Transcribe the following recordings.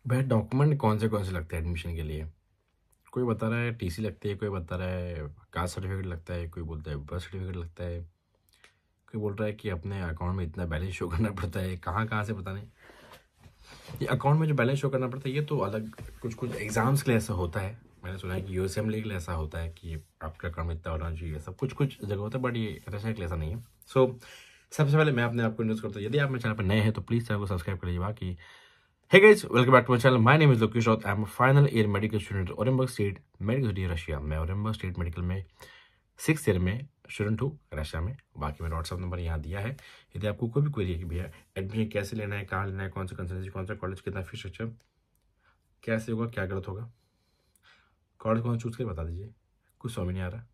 भाई डॉक्यूमेंट कौन से लगते हैं एडमिशन के लिए? कोई बता रहा है टीसी लगती है, कोई बता रहा है कास्ट सर्टिफिकेट लगता है, कोई बोलता है बर्थ सर्टिफिकेट लगता है, कोई बोल रहा है कि अपने अकाउंट में इतना बैलेंस शो करना पड़ता है। कहाँ से पता नहीं। ये अकाउंट में जो बैलेंस शो करना पड़ता है ये तो अलग कुछ एग्जाम्स के लिए ऐसा होता है। मैंने सुना है कि यूएसएमएल के लिए ऐसा होता है कि आपका अकाउंट में इतना होना चाहिए, सब कुछ जगह होता है, बट ये रशिया के लिए ऐसा नहीं है। सो सबसे पहले मैं अपने आप को इंट्रोड्यूस करता हूँ। यदि आप मेरे चैनल पर नए हैं तो प्लीज़ चैनल को सब्सक्राइब कर लीजिए। बाकी Hey guys, welcome back to my channel. My name is Lokesh Raut. I'm a final year medical student at Orenburg State Medical City, Russia. मैं Orenburg State Medical में 6th ईयर में student हूँ Russia में। बाकी मेरा WhatsApp number यहाँ दिया है। यदि आपको कोई भी क्वेरी है कि भैया एडमिशन कैसे लेना है, कहाँ लेना है, कौन सा कंसल्टेंसी, कौन सा कॉलेज, कितना फीस स्ट्रक्चर, कैसे होगा, क्या गलत होगा, कॉलेज कौन चूज कर बता दीजिए। कुछ समझ नहीं आ रहा,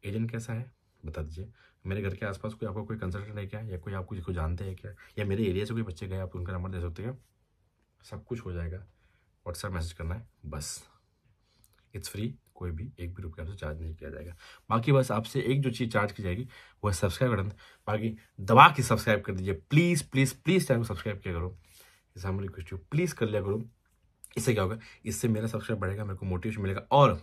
एजेंट कैसा है बता दीजिए। मेरे घर के आसपास कोई आपको कोई कंसल्टेंट है क्या, या कोई आप किसी को जानते हैं क्या, या मेरे एरिया से कोई बच्चे गए आप उनका नंबर दे सकते हैं। सब कुछ हो जाएगा। व्हाट्सएप मैसेज करना है बस। इट्स फ्री, कोई भी एक भी रुपया आपसे चार्ज नहीं किया जाएगा। बाकी बस आपसे एक जो चीज़ चार्ज की जाएगी वो है सब्सक्राइब बटन। बाकी दबा के सब्सक्राइब कर दीजिए प्लीज़ प्लीज़ प्लीज़। चैनल को सब्सक्राइब किया करो, इस हम रिक्वेस्ट प्लीज़ कर लिया करो। इससे क्या होगा, इससे मेरा सब्सक्राइब बढ़ेगा, मेरे को मोटिवेशन मिलेगा और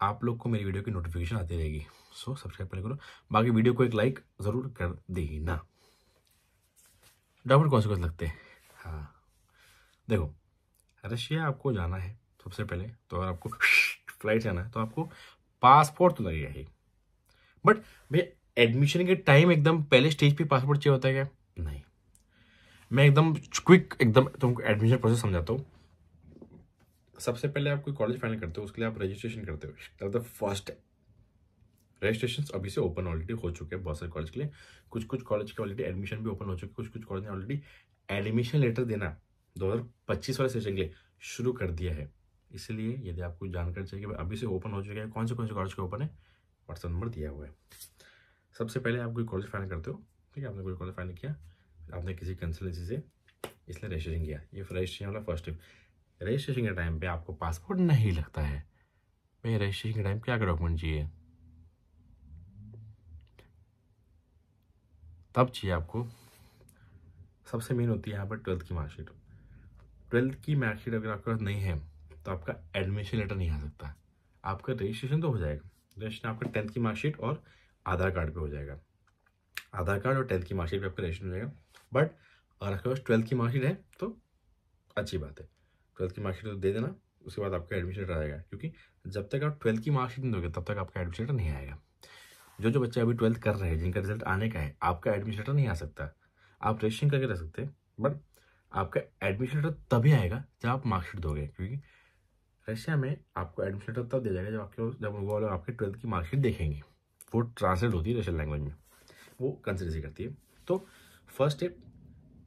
आप लोग को मेरी वीडियो की नोटिफिकेशन आती रहेगी। सो सब्सक्राइब कर करो। बाकी वीडियो को एक लाइक ज़रूर कर देना। डॉक्यूमेंट कौन से लगते हैं? हाँ देखो, रशिया आपको जाना है सबसे पहले तो अगर आपको फ्लाइट जाना है तो आपको पासपोर्ट तो लगेगा ही। बट भैया एडमिशन के टाइम एकदम पहले स्टेज पे पासपोर्ट चाहिए होता है क्या? नहीं। मैं एकदम क्विक एकदम तुमको एडमिशन प्रोसेस समझाता हूँ। सबसे पहले आप कोई कॉलेज फाइनल करते हो, उसके लिए आप रजिस्ट्रेशन करते हो। द फर्स्ट रजिस्ट्रेशन अभी से ओपन ऑलरेडी हो चुके हैं बहुत सारे कॉलेज के लिए। कुछ कॉलेज के ऑलरेडी एडमिशन भी ओपन हो चुके हैं। कुछ कॉलेज ने ऑलरेडी एडमिशन लेटर देना 2025 वाले सेशन के लिए शुरू कर दिया है। इसलिए यदि आपको जानकारी चाहिए कि अभी से ओपन हो चुके हैं, कौन से कॉलेज के ओपन है, व्हाट्सएप नंबर दिया हुआ है। सबसे पहले आप कोई कॉलेज फाइनल करते हो, ठीक है। आपने कोई कॉलेज फाइनल किया, आपने किसी कंसल्टेंसी से इसलिए रजिस्ट्रेशन किया। ये रजिस्ट्रेशन वाला फर्स्ट स्टेप। रजिस्ट्रेशन के टाइम पे आपको पासपोर्ट नहीं लगता है। भाई रजिस्ट्रेशन के टाइम क्या क्या डॉक्यूमेंट चाहिए? तब चाहिए आपको, सबसे मेन होती है यहाँ पर 12th की मार्कशीट। 12th की मार्कशीट अगर आपके पास नहीं है तो आपका एडमिशन लेटर नहीं आ सकता। आपका रजिस्ट्रेशन तो हो जाएगा, रजिस्ट्रेशन आपका 10th की मार्कशीट और आधार कार्ड पे हो जाएगा। आधार कार्ड और 10th की मार्कशीट पे आपका रजिस्ट्रेशन हो जाएगा। बट अगर आपके पास 12th की मार्कशीट है तो अच्छी बात है, 12th की मार्कशीट तो दे देना, उसके बाद आपका एडमिशन लेटर आएगा। क्योंकि जब तक आप 12th की मार्कशीट नहीं दोगे तब तक आपका एडमिशन लेटर नहीं आएगा। जो बच्चे अभी 12th कर रहे हैं, जिनका रिजल्ट आने का है, आपका एडमिशन लेटर नहीं आ सकता। आप रजिस्ट्रेशन करके रह सकते हैं, बट आपका एडमिशन लेटर तभी आएगा जब आप मार्कशीट दोगे। क्योंकि रशिया में आपको एडमिशन लेटर तब दे जाएगा जब वो लोग आपके 12th की मार्कशीट देखेंगे। वो ट्रांसलेट होती है रशियन लैंग्वेज में, वो कंसिडर करती है। तो फर्स्ट स्टेप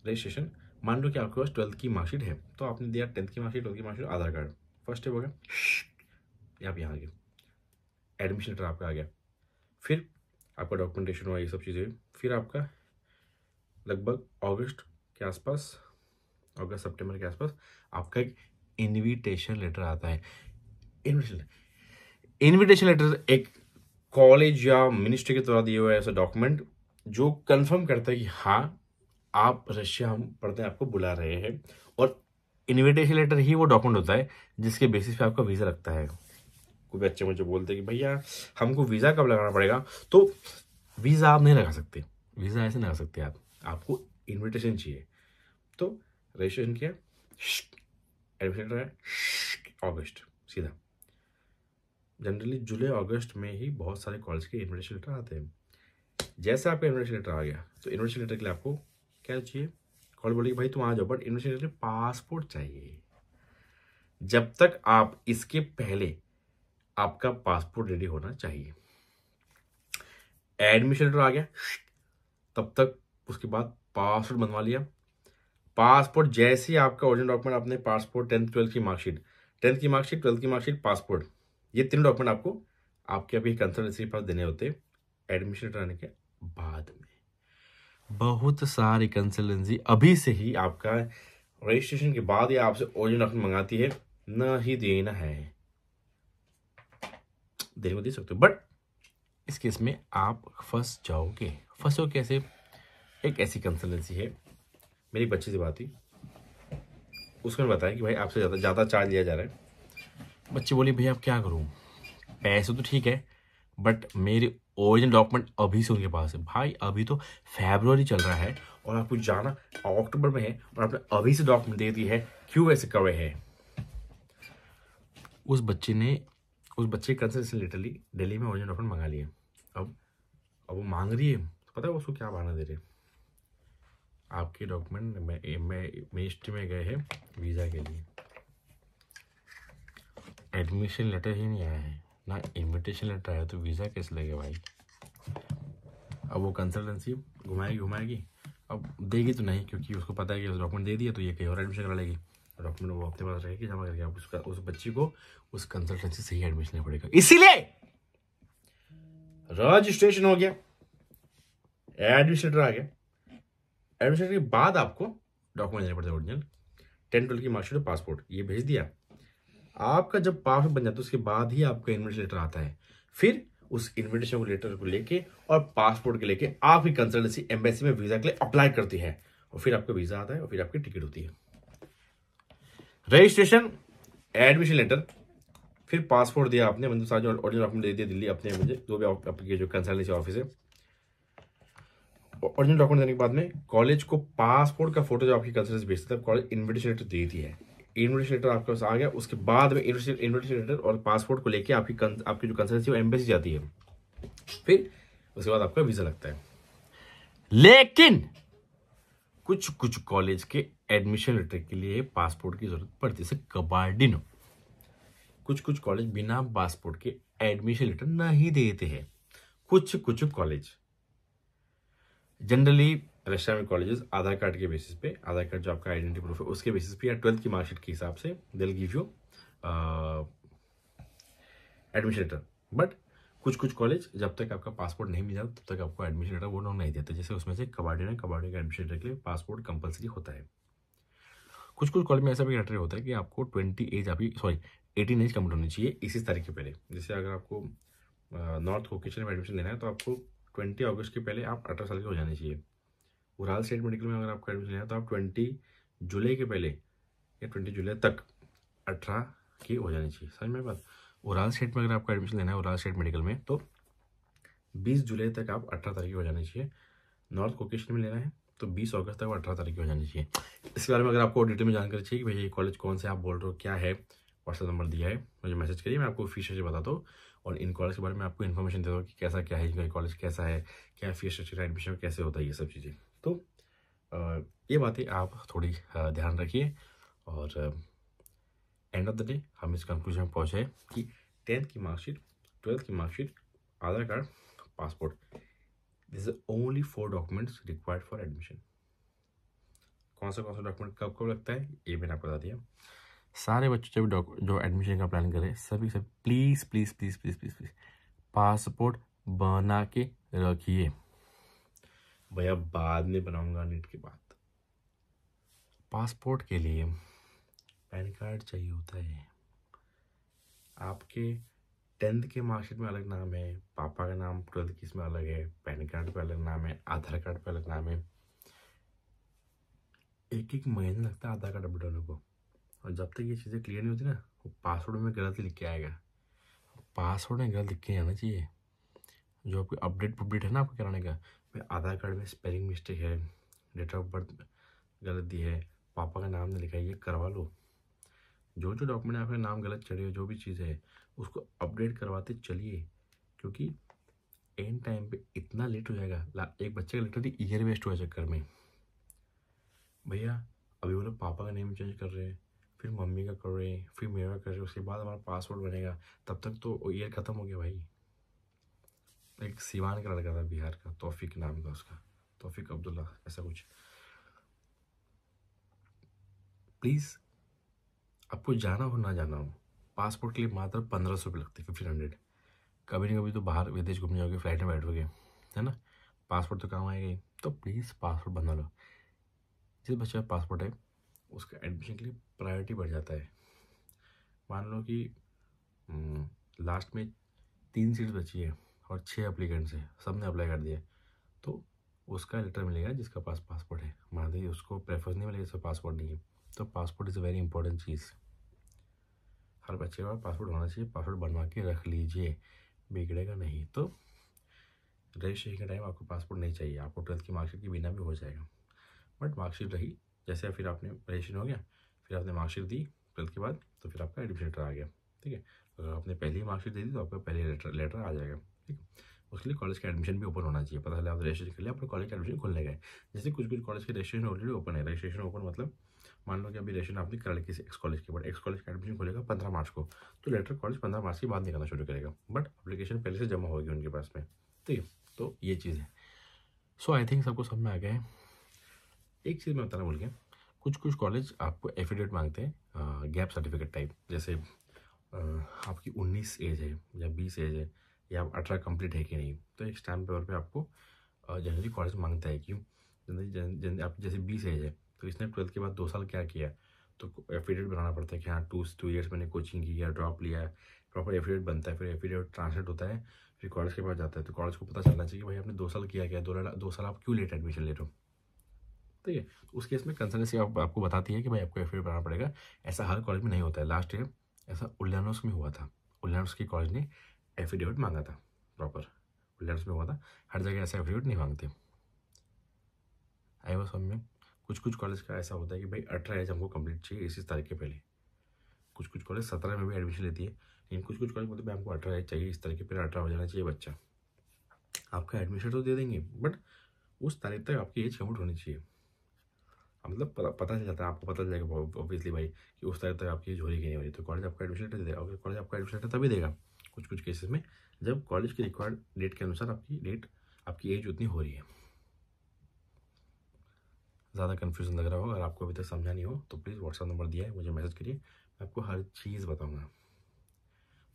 रजिस्ट्रेशन। मान लो कि आपके पास 12th की मार्कशीट है तो आपने दिया 10th की मार्कशीट, 12th की मार्कशीट, आधार कार्ड। फर्स्ट स्टेप हो गया। आप यहाँ आ गए, एडमिशन लेटर आपका आ गया। फिर आपका डॉक्यूमेंटेशन हुआ, ये सब चीज़ें। फिर आपका लगभग अगस्त के आसपास, अगस्त सितंबर के आसपास आपका एक इनविटेशन लेटर आता है। इनविटेशन लेटर एक कॉलेज या मिनिस्ट्री के द्वारा दिए हुए ऐसा डॉक्यूमेंट जो कंफर्म करता है कि हाँ आप रशिया हम पढ़ते हैं, आपको बुला रहे हैं। और इनविटेशन लेटर ही वो डॉक्यूमेंट होता है जिसके बेसिस पे आपका वीज़ा लगता है। कोई बच्चे मुझे बोलते हैं कि भैया हमको वीज़ा कब लगाना पड़ेगा, तो वीज़ा आप नहीं लगा सकते, वीज़ा ऐसे नहीं लगा सकते आप, आपको इनविटेशन चाहिए। तो रजिस्ट्रेशन किया, एडमिशन है अगस्त सीधा। जनरली जुलाई अगस्त में ही बहुत सारे कॉलेज के इन्विटेशन लेटर आते हैं। जैसे आपका इन्विटेशन लेटर आ गया तो इन्विटेशन लेटर के लिए आपको क्या चाहिए? कॉलेज बोलेगी भाई तुम आ जाओ, बट इन्विटेशन लेटर पासपोर्ट चाहिए। जब तक आप इसके पहले आपका पासपोर्ट रेडी होना चाहिए। एडमिशन लेटर आ गया, तब तक उसके बाद पासपोर्ट बनवा लिया। पासपोर्ट जैसे ही आपका ओरिजिनल डॉक्यूमेंट, अपने पासपोर्ट, 10th 12th की मार्कशीट, 10th की मार्कशीट, 12th की मार्कशीट, पासपोर्ट, ये तीन डॉक्यूमेंट आपको आपके अभी कंसल्टेंसी के पास देने होते हैं एडमिशन लेटर आने के बाद में। बहुत सारी कंसल्टेंसी अभी से ही आपका रजिस्ट्रेशन के बाद या आपसे ओरिजिनल डॉक्यूमेंट मंगाती है, न ही देना है, देने को दे सकते हो। बट इस केस में आप फंस जाओगे। फंसो कैसे? एक ऐसी कंसल्टेंसी है, मेरी बच्ची से बात हुई, उसने बताया कि भाई आपसे ज़्यादा चार्ज लिया जा रहा है। बच्ची बोली भैया अब क्या करूँ, पैसे तो ठीक है बट मेरे ओरिजिनल डॉक्यूमेंट अभी से उनके पास है। भाई अभी तो फरवरी चल रहा है और आपको जाना अक्टूबर में है और आपने अभी से डॉक्यूमेंट दे दी है, क्यों ऐसे कर रहे हैं? उस बच्चे कंसल्टेशन लिटरली दिल्ली में ओरिजिनल डॉक्यूमेंट मंगा लिए। अब वो मांग रही है तो पता है उसको क्या बहाना दे रहे हैं? आपके डॉक्यूमेंट मिनिस्ट्री में गए हैं वीज़ा के लिए, एडमिशन लेटर ही नहीं आया है ना, इनविटेशन लेटर आया, तो वीज़ा कैसे लगे भाई? अब वो कंसल्टेंसी घुमाएगी, अब देगी तो नहीं, क्योंकि उसको पता है कि उस डॉक्यूमेंट दे दिया तो ये कहीं और एडमिशन करा लेगी। डॉक्यूमेंट वो अपने पास रहेगी जमा करके, अब उस बच्ची को उस कंसल्टेंसी से ही एडमिशन लेना पड़ेगा। इसीलिए रजिस्ट्रेशन हो गया, एडमिशन लेटर आ गया, एडमिशन के बाद आपको डॉक्यूमेंट देने पड़ते हैं ओरिजिनल, 10-12 की मार्कशीट और पासपोर्ट, ये भेज दिया। आपका जब पासपोर्ट बन जाता है उसके बाद ही आपका इन्विटेशन लेटर आता है। फिर उस इन्विटेशन लेटर को लेके और पासपोर्ट के लेके आपकी कंसल्टेंसी एम्बेसी में वीजा के लिए अप्लाई करती है और फिर आपका वीजा आता है और फिर आपकी टिकट होती है। रजिस्ट्रेशन, एडमिशन लेटर, फिर पासपोर्ट दिया आपने, मतलब सारे ओरिजिनल डॉक्यूमेंट दे दिया दिल्ली अपने, मुझे जो भी आपके जो कंसल्टेंसी ऑफिस है, ओरिजिनल डॉक्यूमेंट देने के बाद में कॉलेज को पासपोर्ट का फोटो जो आपकी कंसल्टेंसी भेजता है, कॉलेज इन्विटेशन लेटर देती है। इन्विटेशन लेटर आपके पास आ गया, उसके बाद में इन्विटेशन लेटर और पासपोर्ट को लेके आपकी जो कंसल्टेंसी वो एम्बेसी जाती है, फिर उसके बाद आपका वीजा लगता है। लेकिन कुछ कुछ कॉलेज के एडमिशन लेटर के लिए पासपोर्ट की जरूरत पड़ती है, जैसे कबार्डिनो। कुछ कुछ कॉलेज बिना पासपोर्ट के एडमिशन लेटर नहीं देते हैं। कुछ कुछ कॉलेज, जनरली रशिया में कॉलेजेस आधार कार्ड के बेसिस पे, आधार कार्ड जो आपका आइडेंटिटी प्रूफ है उसके बेसिस पे या 12th की मार्कशीट के हिसाब से they will give you admission letter. But कुछ कुछ कॉलेज जब तक आपका पासपोर्ट नहीं मिल जाता तब तक आपको एडमिशन लेटर वो लोग नहीं देते। जैसे उसमें से कबार्डिनो का एडमिशन लेटर के लिए पासपोर्ट कंपलसरी होता है। कुछ कुछ कॉलेज में ऐसा भी क्राइटेरिया होता है कि आपको 18 एज कंप्लीट होनी चाहिए इसी तारीख के पहले। जैसे अगर आपको नॉर्थ कोकेशन में एडमिशन लेना है तो आपको 20 अगस्त के पहले आप 18 साल के हो जाने चाहिए। उराल स्टेट मेडिकल में अगर आपको एडमिशन लेना है तो आप 20 जुलाई के पहले या 20 जुलाई तक 18 की हो जानी चाहिए। समझ में बात? उराल स्टेट में अगर आपको एडमिशन लेना है उराल स्टेट मेडिकल में तो 20 जुलाई तक आप 18 तारीख की हो जानी चाहिए। नॉर्थ कोकेशन में लेना है तो 20 अगस्त तक 18 तारीख की हो जानी चाहिए। इसके बारे में अगर आपको डिटेल में जानकारी चाहिए कि भैया ये कॉलेज कौन से आप बोल रहे हो क्या है, व्हाट्सएप नंबर दिया है, मुझे मैसेज करिए, मैं आपको फीस स्ट्रक्चर बताता हूँ और इन कॉलेज के बारे में आपको इन्फॉर्मेशन देता हूँ कि कैसा क्या है, कॉलेज कैसा है, क्या फीस स्ट्रक्चर, एडमिशन कैसे होता है, ये सब चीज़ें। तो ये बातें आप थोड़ी ध्यान रखिए और एंड ऑफ द डे हम इस कंक्लूजन में पहुँचे कि 10th की मार्कशीट, 12th की marksheet, Aadhaar card, passport, this is only 4 documents required for admission. कौन सा डॉक्यूमेंट कब कब लगता है ये मैंने आपको बता दिया। सारे बच्चे जो एडमिशन का प्लान करें सभी से please please please please please please passport बना के रखिए। भैया बाद में बनाऊंगा नीट के बाद। पासपोर्ट के लिए पैन कार्ड चाहिए होता है। आपके 10th के मार्कशीट में अलग नाम है, पापा का नाम 12th की इसमें अलग है, पैन कार्ड पे अलग नाम है, आधार कार्ड पे अलग नाम है। एक महीना लगता है आधार कार्ड अपडेट होने को और जब तक ये चीज़ें क्लियर नहीं होती ना वो पासवर्ड में गलत लिख के आएगा। पासवर्ड में गलत लिख के आना चाहिए। जो आपकी अपडेट है ना आपको कराने का, आधार कार्ड में स्पेलिंग मिस्टेक है, डेट ऑफ बर्थ गलत दी है, पापा का नाम नहीं लिखा है, ये करवा लो। जो डॉक्यूमेंट आपका नाम गलत चढ़े हो, जो भी चीज़ है उसको अपडेट करवाते चलिए, क्योंकि एंड टाइम पे इतना लेट हो जाएगा। एक बच्चे का लिटरली ईयर वेस्ट हुआ चक्कर में। भैया अभी वो लोग पापा का नेम चेंज कर रहे हैं, फिर मम्मी का कर रहे हैं, फिर मेरा कर रहे हैं, उसके बाद हमारा पासवर्ड बनेगा, तब तक तो ईयर ख़त्म हो गया भाई। एक सिवान का लड़का था बिहार का, तौफीक नाम था उसका, तौफीक अब्दुल्ला ऐसा कुछ। प्लीज़ आपको जाना हो ना जाना हो, पासपोर्ट के लिए मात्र 1500 रुपये लगते हैं, 1500। कभी ना कभी तो बाहर विदेश घूमने जाओगे, फ्लाइट में बैठोगे, है ना, पासपोर्ट तो काम आएगा ही। तो प्लीज़ पासपोर्ट बना लो। जिस बच्चे का पासपोर्ट है उसका एडमिशन के लिए प्रायोरिटी बढ़ जाता है। मान लो कि लास्ट में 3 सीट बची है और 6 एप्लीकेंट्स हैं, सब ने अप्लाई कर दिया, तो उसका लेटर मिलेगा जिसका पास पासपोर्ट है। मान लीजिए उसको प्रेफरेंस नहीं मिलेगा जिसका पासपोर्ट नहीं है, तो passport is a very important चीज़। हर बच्चे का पासपोर्ट होना चाहिए, पासपोर्ट बनवा के रख लीजिए, बिगड़ेगा नहीं। तो रजिस्ट्रेशन के टाइम आपको पासपोर्ट नहीं चाहिए, आपको 12th की मार्कशीट के बिना भी हो जाएगा, बट मार्कशीट रही। जैसे फिर आपने रजिस्ट्रेशन हो गया, फिर आपने मार्कशीट दी 12th के बाद, तो फिर आपका एडमिशन लेटर आ गया, ठीक है। अगर आपने पहले ही मार्कशीट दे दी तो आपका पहले लेटर आ जाएगा, ठीक है। उसके लिए कॉलेज का एडमिशन भी ओपन होना चाहिए, पता चला आप रजिस्ट्रेशन कर लिया, आपका कॉलेज का एडमिशन खुलने गए। जैसे कुछ कुछ कॉलेज के रजिस्ट्रेशन ऑलरेडी ओपन है। रजिस्ट्रेशन ओपन मतलब मान लो कि अभी रजिस्ट्रेशन आपने करा किसी एक्स कॉलेज के, बट एक्स कॉलेज का एडमिशन खुलेगा 15 मार्च को, तो लेटर कॉलेज 15 मार्च के बाद निकलना शुरू करेगा, बट अप्लीकेशन पहले से जमा होगी उनके पास में, ठीक है। तो ये चीज़ है। सो आई थिंक सबको समझ में आ गया है। एक चीज़ मैं बताना भूल गया, कुछ कुछ कॉलेज आपको एफिडेविट मांगते हैं, गैप सर्टिफिकेट टाइप, जैसे आपकी 19 एज है या 20 एज है या 18 कंप्लीट है कि नहीं, तो एक स्टैम्प पेपर पे आपको जनरली कॉलेज मांगता है कि जनरली आप जैसे 20 एज है तो इसने 12th के बाद 2 साल क्या किया, तो एफिडेविट बनाना पड़ता है कि हाँ 2 ईयर्स मैंने कोचिंग की या ड्रॉप लिया, प्रॉपर एफिडेविट बनता है, फिर एफिडेविट ट्रांसलेट होता है, फिर कॉलेज के पास जाता है, तो कॉलेज को पता चलना चाहिए कि भाई आपने 2 साल किया क्या, 2 साल आप क्यों लेट एडमिशन ले रहे हो, ठीक है। उस केस में कंसल्टेंसी आपको बताती है कि भाई आपको एफिडेविट बनाना पड़ेगा। ऐसा हर कॉलेज में नहीं होता है। लास्ट ईयर ऐसा उल्यानोस में हुआ था, उल्यानोस की कॉलेज ने एफिडेविट मांगा था प्रॉपर, उल्यानोस में हुआ था। हर जगह ऐसा एफिडेविट नहीं मांगते। आई वो समझ में। कुछ कुछ कॉलेज का ऐसा होता है कि भाई 18 एज हमको कंप्लीट चाहिए इसी तारीख के पहले। कुछ कुछ कॉलेज 17 में भी एडमिशन लेती है, लेकिन कुछ कुछ कॉलेज बोलते हैं हमको 18 एज चाहिए, इस तारीख के पहले 18 हो जाना चाहिए बच्चा। आपका एडमिशन तो दे देंगे, बट उस तारीख तक आपकी एज कंप्लीट होनी चाहिए। मतलब पता चल जाता है, आपको पता चल जाएगा ऑब्वियसली भाई कि उस तारीख तक आपकी एज हो रही कि नहीं हो रही, तो कॉलेज आपका एडमिशन लेटर दे देगा। और कॉलेज आपका एडमिशन लेटर तभी देगा कुछ कुछ केसेस में, जब कॉलेज की रिक्वायर्ड डेट के अनुसार आपकी एज उतनी हो रही है। ज़्यादा कन्फ्यूजन लग रहा हो, अगर आपको अभी तक समझा नहीं हो तो प्लीज़ व्हाट्सअप नंबर दिया है, मुझे मैसेज करिए, मैं आपको हर चीज़ बताऊँगा।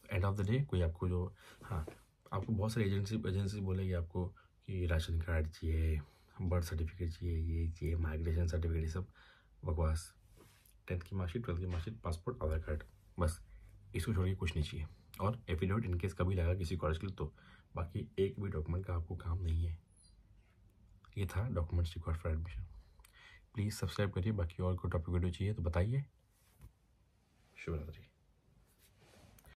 एंड ऑफ द डे कोई आपको जो, हाँ, आपको बहुत सारी एजेंसी बोलेगी आपको कि राशन कार्ड चाहिए, बर्थ सर्टिफिकेट चाहिए, ये चाहिए, माइग्रेशन सर्टिफिकेट, ये सब बकवास। 10th की मार्कशीट, 12th की मार्कशीट, पासपोर्ट, आधार कार्ड, बस इसको छोड़ के कुछ नहीं चाहिए। और एफिडेविट इनकेस कभी लगा किसी कॉलेज के लिए तो बाकी एक भी डॉक्यूमेंट का आपको काम नहीं है। ये था documents required for admission. Please subscribe करिए, बाकी और कोई टॉपिक वीडियो चाहिए तो बताइए। शुभ रात्रि।